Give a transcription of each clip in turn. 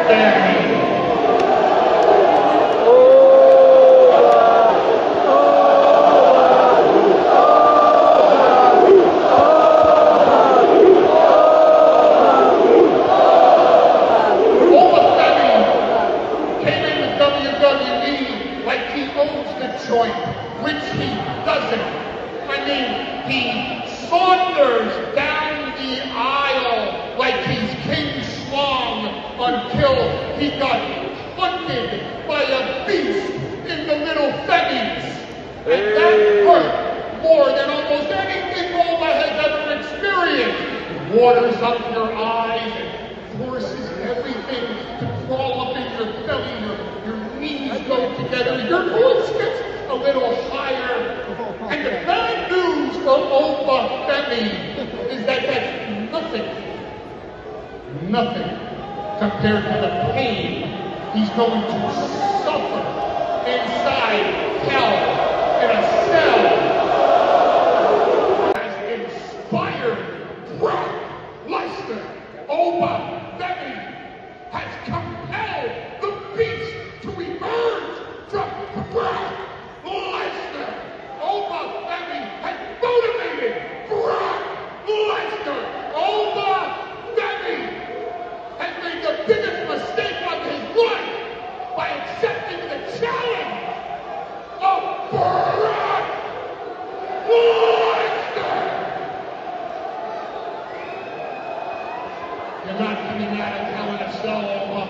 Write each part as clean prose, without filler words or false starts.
Femi. WWE like he owns the joint, which he doesn't. I mean, he saunders down the aisle like he's King Slong until he got hunted by a beast in the little Femis. And that hurt more than almost anything Oba has ever experienced. Waters up your eyes and forces everything to crawl up in your belly. Your knees go together. Your voice gets a little higher. And the bad news for Oba Femi is that that's nothing compared to the pain he's going to suffer inside hell in a cell. Has inspired Brock Lesnar. Oba Femi has compelled the beast to emerge from Brock Lesnar. Oba Femi has motivated Brock Lesnar. Oba Femi has made the biggest mistake of his life by accepting the challenge of Brock Lesnar. You're not coming out of hell in a cell, Oba.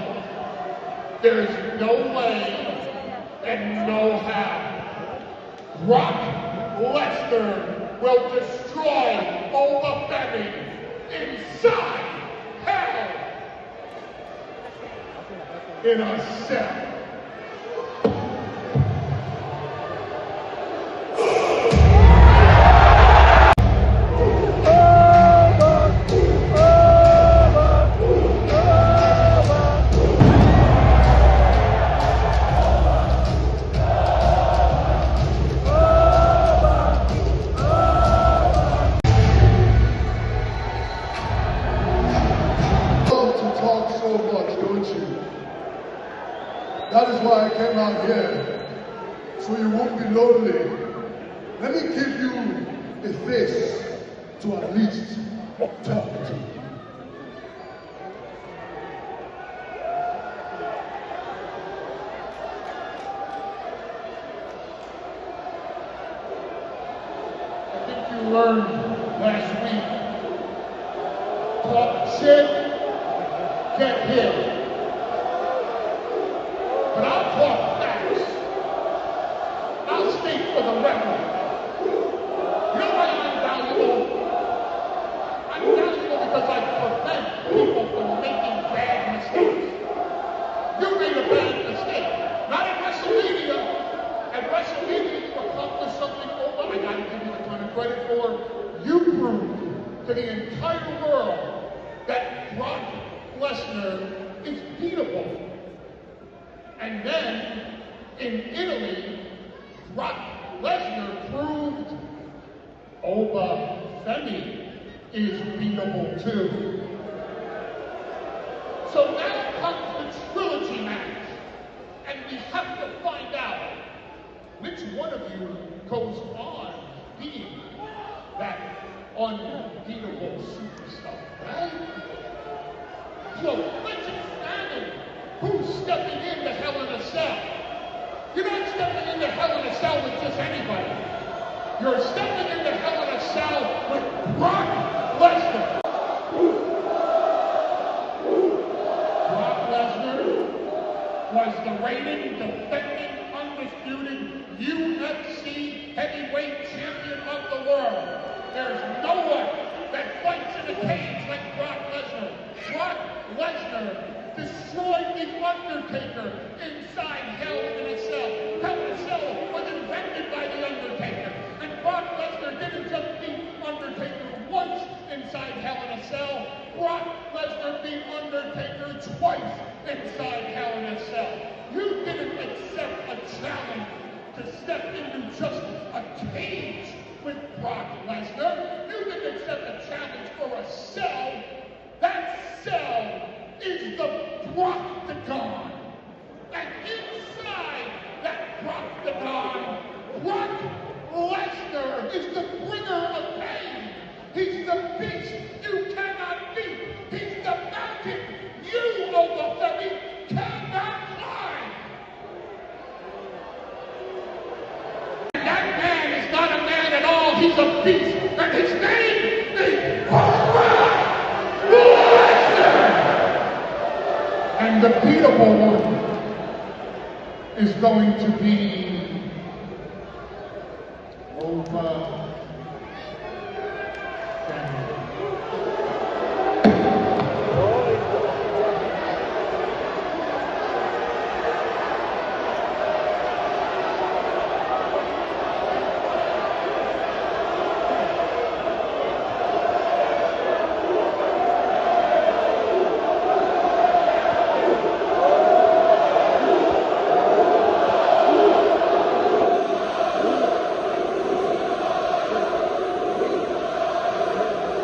There is no way and no how. Brock Lesnar will destroy Oba Femi inside hell in a cell. That is why I came out here, so you won't be lonely. Let me give you a face to at least talk to. I think you learned last week, talk shit, get hit. But I'll talk facts. I'll state for the record. You know why I'm valuable? I'm valuable because I prevent people from making bad mistakes. You made a bad mistake. Not at WrestleMania. At WrestleMania, you accomplished something over. I gotta give you a ton of credit for. You proved to the entire world that Brock Lesnar is beatable. And then, in Italy, Brock Lesnar proved Oba Femi is beatable too. So now comes the trilogy match. And we have to find out which one of you goes on being that unbeatable superstar, right? So let's examine who's stepping into Hell in a Cell. You're not stepping into Hell in a Cell with just anybody. You're stepping into Hell in a Cell with Brock Lesnar. Brock Lesnar was the reigning, defending, undisputed UFC heavyweight champion of the world. There's no one that fights in a cage like Brock Lesnar. Brock Lesnar destroyed The Undertaker inside Hell in a Cell. Hell in a Cell was invented by The Undertaker. And Brock Lesnar didn't just beat Undertaker once inside Hell in a Cell. Brock Lesnar beat Undertaker twice inside Hell in a Cell. You didn't accept a challenge to step into just a cage with Brock Lesnar. You didn't accept a challenge for a cell. That's cell is the Proctagon. And inside that Proctagon, Brock Lesnar is the bringer of pain. He's the beast you cannot beat. He's the mountain you, over Femi, cannot climb. And that man is not a man at all. He's a beast. And his name is Brock Lesnar. And the beatable is going to be over.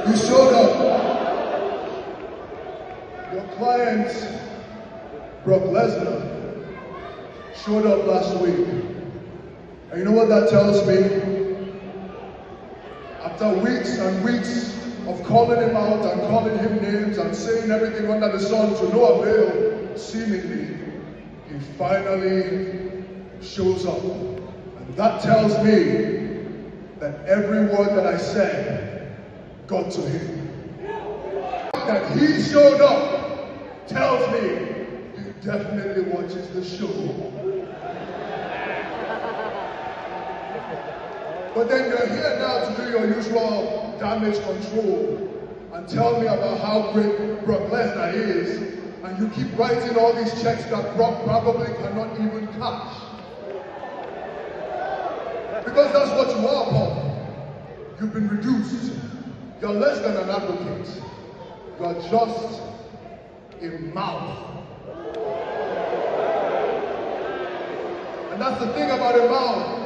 You showed up. Your client, Brock Lesnar, showed up last week. And you know what that tells me? After weeks and weeks of calling him out and calling him names and saying everything under the sun to no avail, seemingly, he finally shows up. And that tells me that every word that I said got to him. That he showed up tells me he definitely watches the show. But then you're here now to do your usual damage control and tell me about how great Brock Lesnar is, and you keep writing all these checks that Brock probably cannot even cash. Because that's what you are, Paul. You've been reduced. You're less than an advocate. You're just a mouth. And that's the thing about a mouth.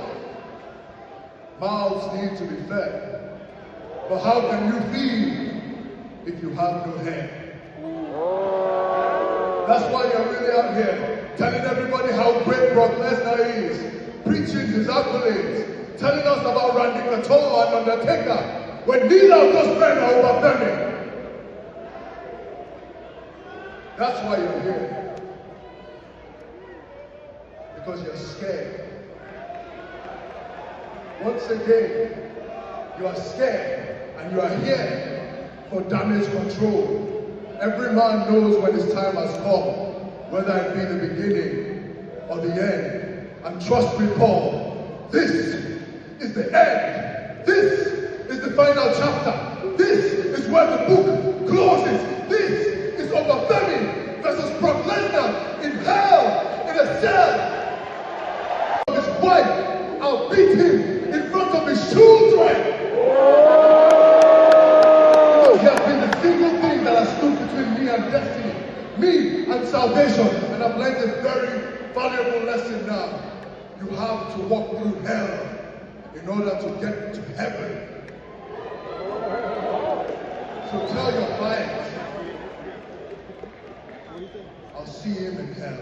Mouths need to be fed. But how can you feed if you have no head? That's why you're really out here telling everybody how great Brock Lesnar is, preaching his accolades, telling us about Randy Couture and Undertaker, when neither of those men are over Femi. That's why you're here. Because you're scared. Once again, you are scared and you are here for damage control. Every man knows when his time has come, whether it be the beginning or the end. And trust me, Paul, this is the end. This is the final chapter. This is where the book closes. This is over Femi versus Brock Lesnar in hell, in a cell. His wife, I'll beat him in front of his children. He has been the single thing that has stood between me and destiny, me and salvation. And I've learned a very valuable lesson now. You have to walk through hell in order to get to heaven. So tell your client, I'll see him in hell.